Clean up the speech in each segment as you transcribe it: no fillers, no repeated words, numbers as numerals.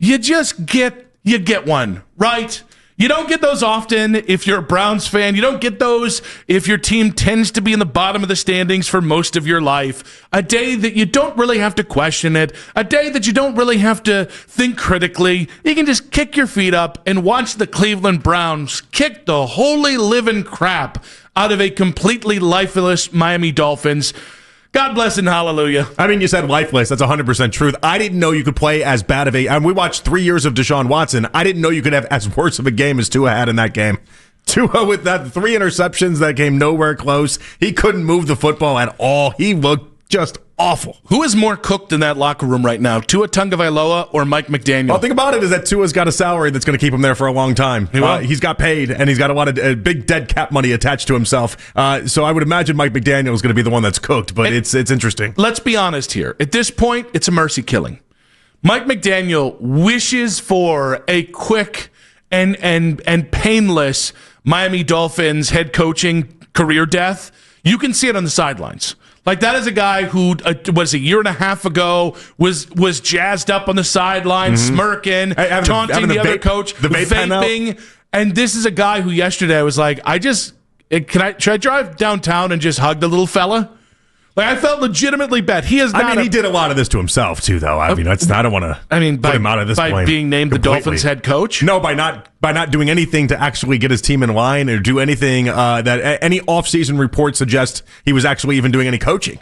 you get one, right? You don't get those often if you're a Browns fan. You don't get those if your team tends to be in the bottom of the standings for most of your life. A day that you don't really have to question it. A day that you don't really have to think critically. You can just kick your feet up and watch the Cleveland Browns kick the holy living crap out of a completely lifeless Miami Dolphins. God bless and hallelujah. I mean, you said lifeless. That's 100% truth. I didn't know you could play as bad of a... we watched 3 years of Deshaun Watson. I didn't know you could have as worse of a game as Tua had in that game. Tua with that 3 interceptions that came nowhere close. He couldn't move the football at all. He looked just awful. Who is more cooked in that locker room right now, Tua Tagovailoa or Mike McDaniel? Well, the thing about it is that Tua's got a salary that's going to keep him there for a long time. He's got paid, and he's got a lot of big dead cap money attached to himself. So I would imagine Mike McDaniel is going to be the one that's cooked, but it's interesting. Let's be honest here. At this point, it's a mercy killing. Mike McDaniel wishes for a quick and painless Miami Dolphins head coaching career death. You can see it on the sidelines. Like, that is a guy who was a year and a half ago was jazzed up on the sideline, smirking, taunting the other coach, vaping. And this is a guy who yesterday I was like, should I drive downtown and just hug the little fella? Like, I felt legitimately bad. He is not. He did a lot of this to himself too, though. I don't want to. Put him out at this point by being named completely. The Dolphins head coach. No, by not doing anything to actually get his team in line or do anything that any offseason report suggests he was actually even doing any coaching.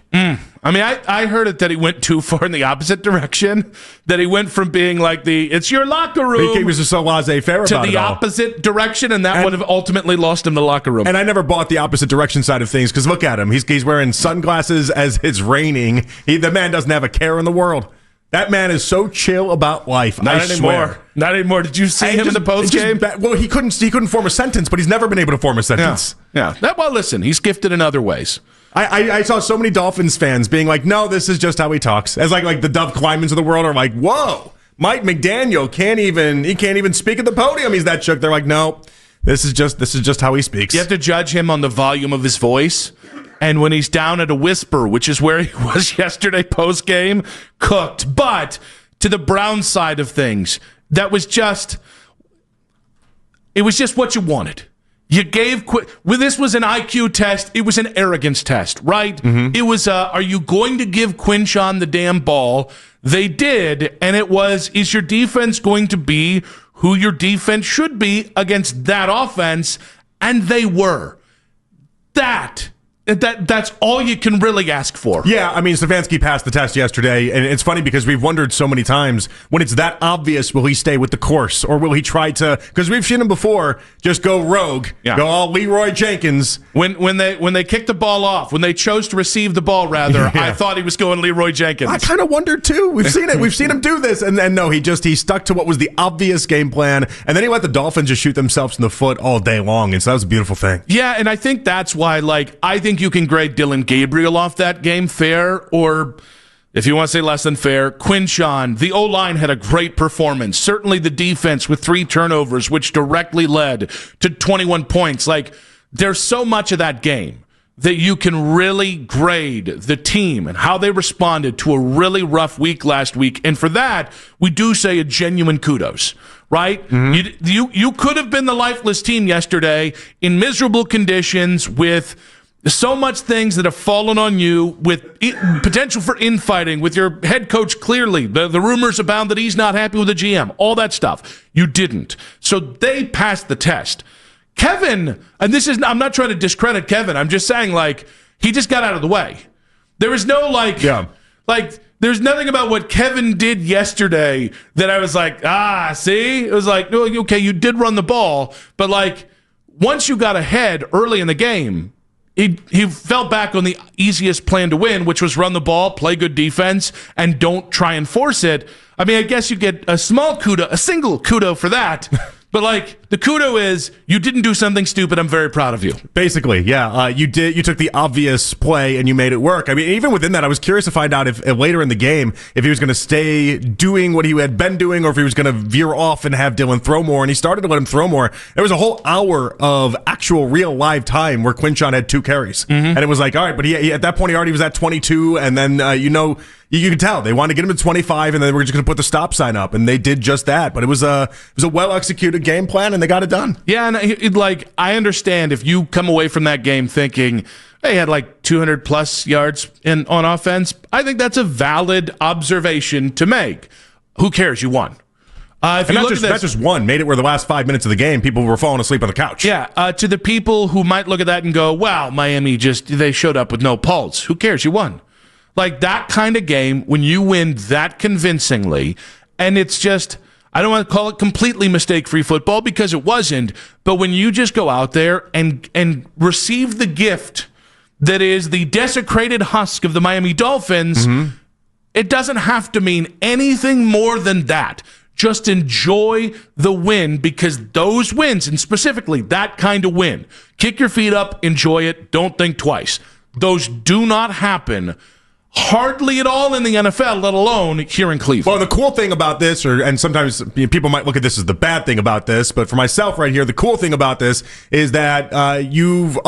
I heard it that he went too far in the opposite direction. That he went from being like it's your locker room. He was just so laissez-faire about it to the opposite direction, and that would have ultimately lost him the locker room. And I never bought the opposite direction side of things because look at him. He's wearing sunglasses as it's raining. The man doesn't have a care in the world. That man is so chill about life. Not anymore. Not anymore. Did you see him in the post game? Well, he couldn't form a sentence, but he's never been able to form a sentence. Yeah. Well, listen, he's gifted in other ways. I saw so many Dolphins fans being like, "No, this is just how he talks." As like the Dove Kleinmans of the world are like, "Whoa, Mike McDaniel can't even speak at the podium. He's that shook." They're like, "No, this is just how he speaks." You have to judge him on the volume of his voice. And when he's down at a whisper, which is where he was yesterday post-game, cooked. But to the Browns side of things, it was just what you wanted. You gave this was an IQ test. It was an arrogance test, right? Mm-hmm. It was, are you going to give Quinshon the damn ball? They did, and it was, is your defense going to be who your defense should be against that offense? And they were. That's all you can really ask for. Yeah, Stefanski passed the test yesterday, and it's funny because we've wondered so many times, when it's that obvious, will he stay with the course, or will he try to, because we've seen him before, just go rogue, go all Leroy Jenkins. When they kicked the ball off, when they chose to receive the ball, rather, I thought he was going Leroy Jenkins. I kind of wondered, too. We've seen it. We've seen him do this, and no, he stuck to what was the obvious game plan, and then he let the Dolphins just shoot themselves in the foot all day long, and so that was a beautiful thing. Yeah, and I think that's why, I think you can grade Dylan Gabriel off that game fair, or if you want to say less than fair, Quinshon. The O-line had a great performance. Certainly the defense with 3 turnovers, which directly led to 21 points. There's so much of that game that you can really grade the team and how they responded to a really rough week last week. And for that, we do say a genuine kudos, right? Mm-hmm. You could have been the lifeless team yesterday in miserable conditions with so much things that have fallen on you, with potential for infighting, with your head coach clearly. The rumors abound that he's not happy with the GM, all that stuff. You didn't. So they passed the test. Kevin, and I'm not trying to discredit Kevin. I'm just saying, he just got out of the way. There was no, there's nothing about what Kevin did yesterday that I was like, see? It was like, no, okay, you did run the ball, but, once you got ahead early in the game, He fell back on the easiest plan to win, which was run the ball, play good defense, and don't try and force it. I guess you get a single kudo for that. But, The kudo is you didn't do something stupid. I'm very proud of you. Basically, yeah. You took the obvious play and you made it work. I mean, even within that, I was curious to find out if later in the game, if he was going to stay doing what he had been doing or if he was going to veer off and have Dylan throw more. And he started to let him throw more. There was a whole hour of actual real live time where Quinshon had 2 carries. And it was like, all right, but he at that point, he already was at 22. And then, you could tell they wanted to get him to 25, and then they were just going to put the stop sign up, and they did just that. But it was a well executed game plan, and they got it done. Yeah, and I understand if you come away from that game thinking they had like 200 plus yards on offense. I think that's a valid observation to make. Who cares? You won. If you look at this, not just one, made it where the last 5 minutes of the game, people were falling asleep on the couch. Yeah, to the people who might look at that and go, wow, Miami they showed up with no pulse. Who cares? You won. Like that kind of game, when you win that convincingly, and it's just, I don't want to call it completely mistake-free football because it wasn't, but when you just go out there and receive the gift that is the desecrated husk of the Miami Dolphins, it doesn't have to mean anything more than that. Just enjoy the win because those wins, and specifically that kind of win, kick your feet up, enjoy it, don't think twice. Those do not happen hardly at all in the NFL, let alone here in Cleveland. Well, the cool thing about this, and sometimes people might look at this as the bad thing about this, but for myself right here, the cool thing about this is that you've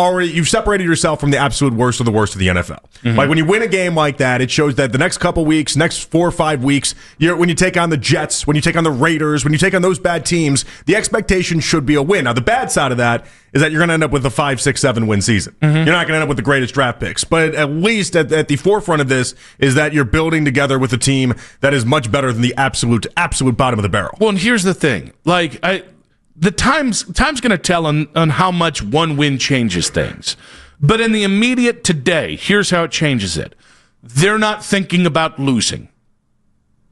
separated yourself from the absolute worst of the worst of the NFL. Like when you win a game like that, it shows that the next couple weeks, next 4 or 5 weeks, when you take on the Jets, when you take on the Raiders, when you take on those bad teams, the expectation should be a win. Now, the bad side of that is that you're going to end up with a 5, 6, 7 win season. You're not going to end up with the greatest draft picks. But at least at the forefront of this is that you're building together with a team that is much better than the absolute bottom of the barrel. Well, and here's the thing. The time's going to tell on how much one win changes things. But in the immediate today, here's how it changes it. They're not thinking about losing.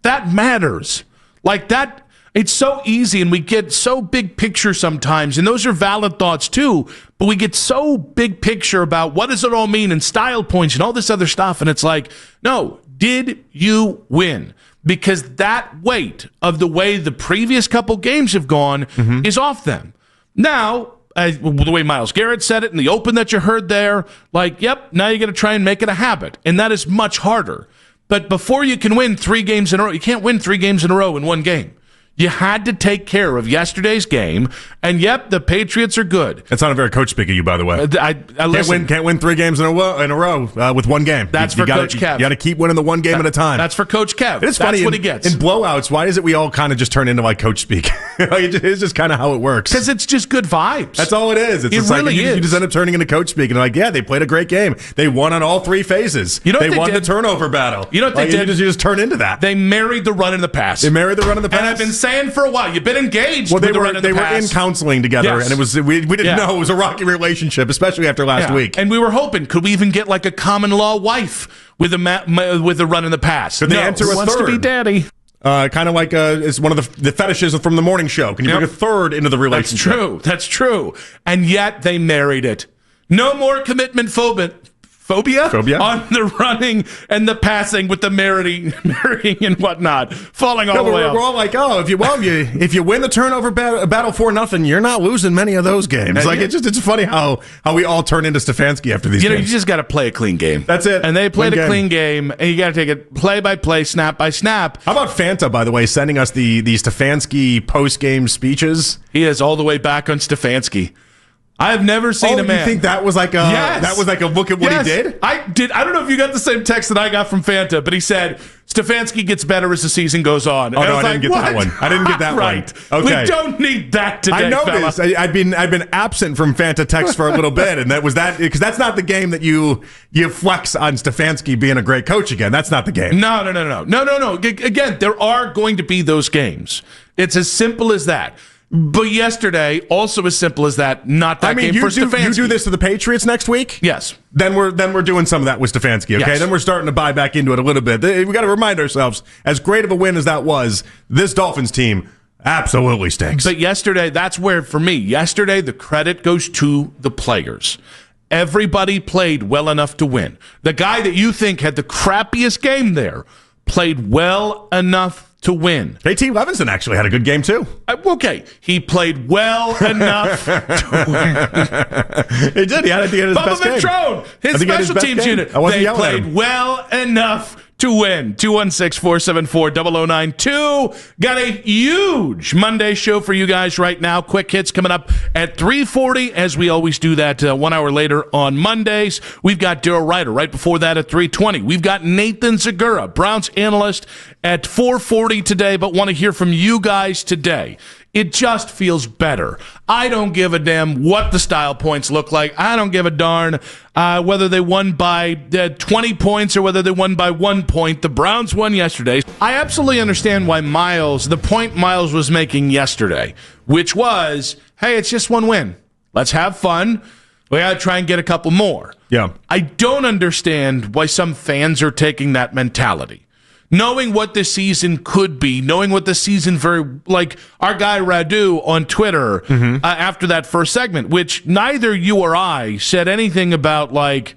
That matters. Like that. It's so easy, and we get so big picture sometimes, and those are valid thoughts too, but we get so big picture about what does it all mean and style points and all this other stuff, and it's like, no, did you win? Because that weight of the way the previous couple games have gone is off them. Now, the way Myles Garrett said it in the open that you heard there, like, yep, now you got to try and make it a habit, and that is much harder. But before you can win 3 games in a row, you can't win 3 games in a row in one game. You had to take care of yesterday's game, and yep, the Patriots are good. That's not a very coach speak of you, by the way. Can't win 3 games in a row with one game. That's for Coach Kev. You got to keep winning the one game at a time. That's for Coach Kev. It's funny, that's what he gets. In blowouts, why does it we all kind of just turn into like coach speak? It's just kind of how it works. Because it's just good vibes. That's all it is. It's it really is. You just end up turning into coach speak, and like, yeah, they played a great game. They won on all 3 phases. They won the turnover battle. You know what they did? You just turn into that. They married the run and the pass. And I've been saying for a while, you've been engaged. Well, they were in counseling together, and it was we didn't know it was a rocky relationship, especially after last week. And we were hoping, could we even get like a common law wife with a run in the pass? Could they enter a wants third? To be daddy. Kind of like it's one of the fetishes from the morning show. Can you bring a third into the relationship? That's true. And yet they married it. No more commitment phobia on the running and the passing with the marrying and whatnot, falling all the way. We're all like, oh, if you win the turnover battle 4-0, you're not losing many of those games. Like it's funny how we all turn into Stefanski after these games. You just got to play a clean game. That's it. And they played a clean game, and you got to take it play by play, snap by snap. How about Fanta, by the way, sending us the Stefanski post game speeches? He is all the way back on Stefanski. I have never seen a man. You think that was like a look at what he did? I did. I don't know if you got the same text that I got from Fanta, but he said Stefanski gets better as the season goes on. Oh, no, I didn't get that one. I didn't get that right. one. Okay. We don't need that today, I noticed. I've been absent from Fanta text for a little bit, and that was that because that's not the game that you flex on Stefanski being a great coach again. That's not the game. No. Again, there are going to be those games. It's as simple as that. But yesterday, also as simple as that, not that game for Stefanski. You do this to the Patriots next week? Yes. Then we're doing some of that with Stefanski, okay? Yes. Then we're starting to buy back into it a little bit. We got to remind ourselves, as great of a win as that was, this Dolphins team absolutely stinks. But yesterday, that's where, for me, the credit goes to the players. Everybody played well enough to win. The guy that you think had the crappiest game there played well enough to win. JT Levinson actually had a good game, too. Okay, he played well enough to win. He did. He had his best game. Bubba Ventrone, his special teams unit, they played well enough to win. 216-474-0092. Got a huge Monday show for you guys right now. Quick hits coming up at 3:40, as we always do that 1 hour later on Mondays. We've got Daryl Ryder right before that at 3:20. We've got Nathan Segura, Browns analyst, at 4:40 today, but want to hear from you guys today. It just feels better. I don't give a damn what the style points look like. I don't give a darn whether they won by 20 points or whether they won by 1 point. The Browns won yesterday. I absolutely understand why the point Miles was making yesterday, which was, hey, it's just one win. Let's have fun. We got to try and get a couple more. Yeah. I don't understand why some fans are taking that mentality. Knowing what this season could be, knowing what this season like our guy Radu on Twitter after that first segment, which neither you or I said anything about like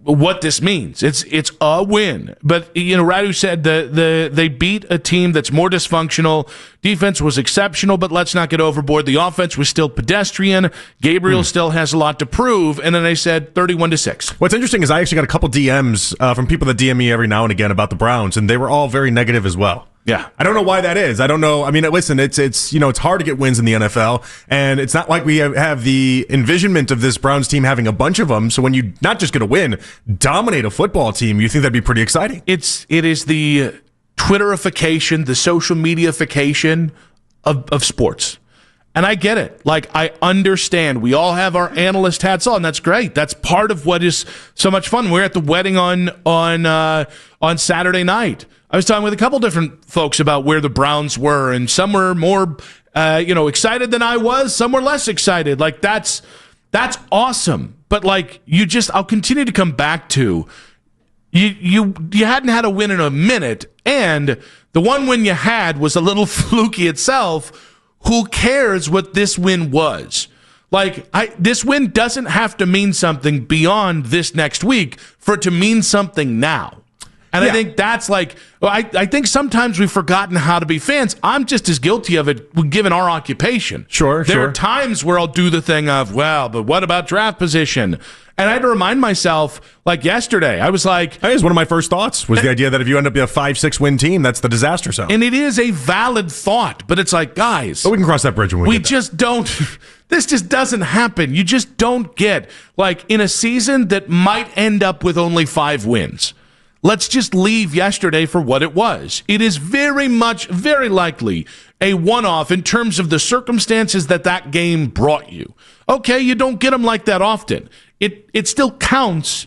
what this means. It's a win, but Radu said they beat a team that's more dysfunctional. Defense was exceptional, but let's not get overboard. The offense was still pedestrian. Gabriel still has a lot to prove, and then they said 31-6. What's interesting is I actually got a couple DMs from people that DM me every now and again about the Browns, and they were all very negative as well. Yeah. I don't know why that is. I don't know. I mean, listen, it's hard to get wins in the NFL, and it's not like we have the envisionment of this Browns team having a bunch of them. So when you not just get a win, dominate a football team, you think that'd be pretty exciting. It is the Twitterification, the social mediaification of sports. And I get it. Like, I understand. We all have our analyst hats on. That's great. That's part of what is so much fun. We're at the wedding on Saturday night. I was talking with a couple different folks about where the Browns were, and some were more, excited than I was. Some were less excited. Like, that's awesome. But like, I'll continue to come back to you hadn't had a win in a minute, and the one win you had was a little fluky itself. Who cares what this win was? Like, this win doesn't have to mean something beyond this next week for it to mean something now. And I think that's like, I think sometimes we've forgotten how to be fans. I'm just as guilty of it given our occupation. Sure. There are times where I'll do the thing of, well, but what about draft position? And I had to remind myself, like yesterday, I was like... That is one of my first thoughts, was the idea that if you end up being a 5-6 win team, that's the disaster zone. And it is a valid thought, but it's like, guys... But we can cross that bridge when we get there. just don't... This just doesn't happen. You just don't get, like, in a season that might end up with only 5 wins... Let's just leave yesterday for what it was. It is very likely a one-off in terms of the circumstances that game brought you. Okay, you don't get them like that often. It still counts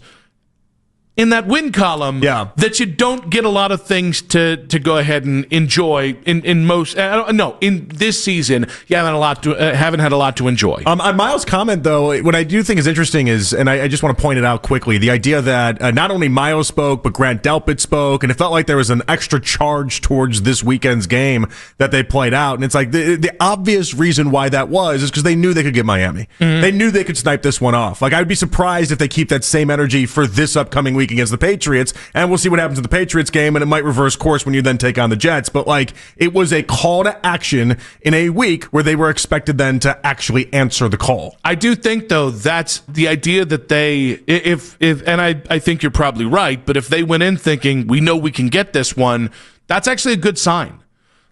in that win column that you don't get a lot of things to go ahead and enjoy in this season. You haven't had a lot to enjoy. On Miles' comment, though, what I do think is interesting is, and I just want to point it out quickly, the idea that not only Miles spoke, but Grant Delpit spoke, and it felt like there was an extra charge towards this weekend's game that they played out. And it's like the obvious reason why that was is because they knew they could get Miami. Mm-hmm. They knew they could snipe this one off. Like, I would be surprised if they keep that same energy for this upcoming week against the Patriots, and we'll see what happens in the Patriots game, and it might reverse course when you then take on the Jets. But like, it was a call to action in a week where they were expected then to actually answer the call. I do think, though, that's the idea that they, and I think you're probably right, but if they went in thinking, we know we can get this one, that's actually a good sign.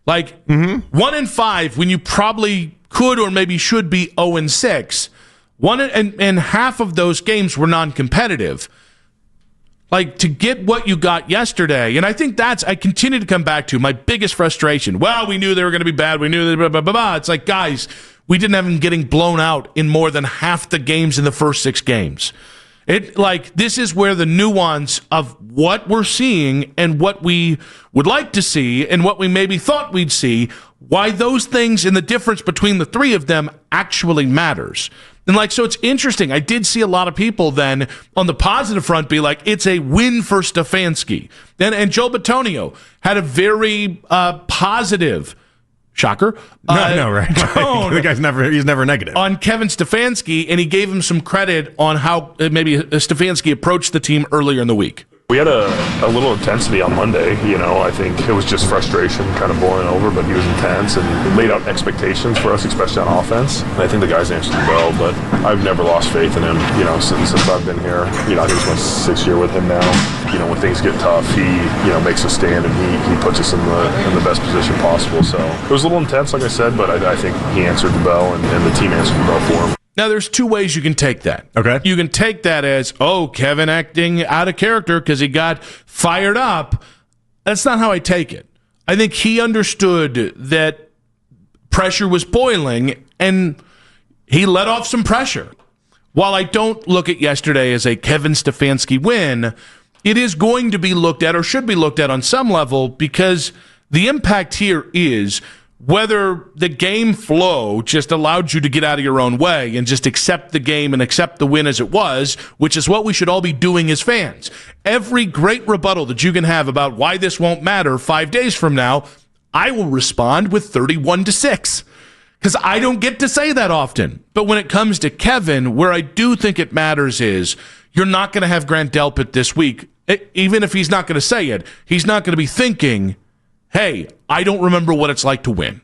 Like, 1-5 when you probably could or maybe should be 0-6. And half of those games were non-competitive. Like, to get what you got yesterday, and I think I continue to come back to my biggest frustration. Well, we knew they were going to be bad. We knew they blah, blah, blah, blah. It's like, guys, we didn't have them getting blown out in more than half the games in the first 6 games. This is where the nuance of what we're seeing and what we would like to see and what we maybe thought we'd see, why those things and the difference between the 3 of them actually matters. And so it's interesting. I did see a lot of people then on the positive front be like, it's a win for Stefanski. And Joe Bitonio had a very positive, shocker. Right. The guy's he's never negative. On Kevin Stefanski, and he gave him some credit on how maybe Stefanski approached the team earlier in the week. We had a little intensity on Monday, I think it was just frustration kind of boiling over, but he was intense and laid out expectations for us, especially on offense. And I think the guys answered well, but I've never lost faith in him, since I've been here. I think it's my 6th year with him now. When things get tough, he, makes a stand and he puts us in the best position possible. So it was a little intense, like I said, but I think he answered the bell and the team answered the bell for him. Now, there's two ways you can take that. Okay. You can take that as, Kevin acting out of character because he got fired up. That's not how I take it. I think he understood that pressure was boiling, and he let off some pressure. While I don't look at yesterday as a Kevin Stefanski win, it is going to be looked at, or should be looked at on some level, because the impact here is whether the game flow just allowed you to get out of your own way and just accept the game and accept the win as it was, which is what we should all be doing as fans. Every great rebuttal that you can have about why this won't matter 5 days from now, I will respond with 31-6. Because I don't get to say that often. But when it comes to Kevin, where I do think it matters is you're not going to have Grant Delpit this week. Even if he's not going to say it, he's not going to be thinking, hey, I don't remember what it's like to win.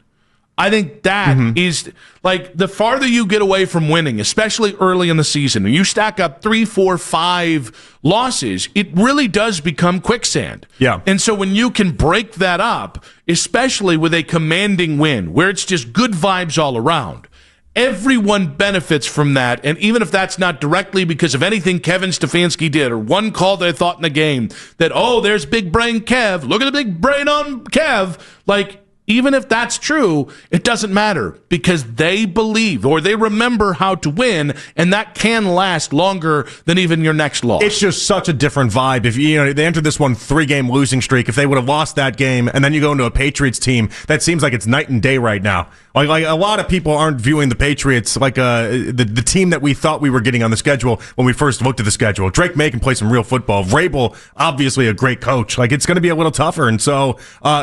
I think that is, like, the farther you get away from winning, especially early in the season, and you stack up 3, 4, 5 losses, it really does become quicksand. Yeah. And so when you can break that up, especially with a commanding win, where it's just good vibes all around, everyone benefits from that. And even if that's not directly because of anything Kevin Stefanski did or one call that I thought in the game that, there's big brain Kev, look at the big brain on Kev, like, even if that's true, it doesn't matter because they believe or they remember how to win, and that can last longer than even your next loss. It's just such a different vibe. If they entered this 3-game losing streak, if they would have lost that game, and then you go into a Patriots team, that seems like it's night and day right now. Like a lot of people aren't viewing the Patriots like the team that we thought we were getting on the schedule when we first looked at the schedule. Drake May can play some real football. Vrabel, obviously a great coach. Like, it's going to be a little tougher. And so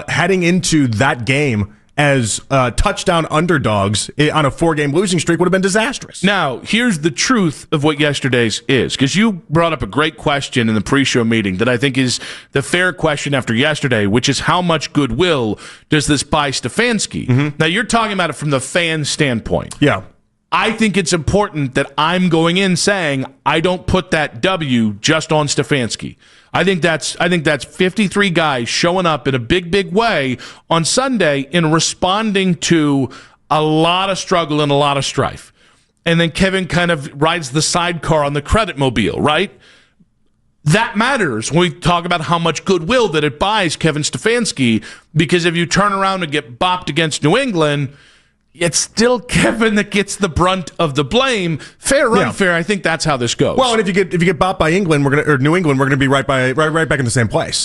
heading into that game as touchdown underdogs on a 4-game losing streak would have been disastrous. Now, here's the truth of what yesterday's is, because you brought up a great question in the pre-show meeting that I think is the fair question after yesterday, which is how much goodwill does this buy Stefanski? Now, you're talking about it from the fan standpoint. Yeah. I think it's important that I'm going in saying I don't put that W just on Stefanski. I think that's 53 guys showing up in a big, big way on Sunday in responding to a lot of struggle and a lot of strife. And then Kevin kind of rides the sidecar on the credit mobile, right? That matters when we talk about how much goodwill that it buys Kevin Stefanski, because if you turn around and get bopped against New England, it's still Kevin that gets the brunt of the blame. Fair or unfair, I think that's how this goes. Well, and if you get bopped by New England, we're gonna be right back in the same place.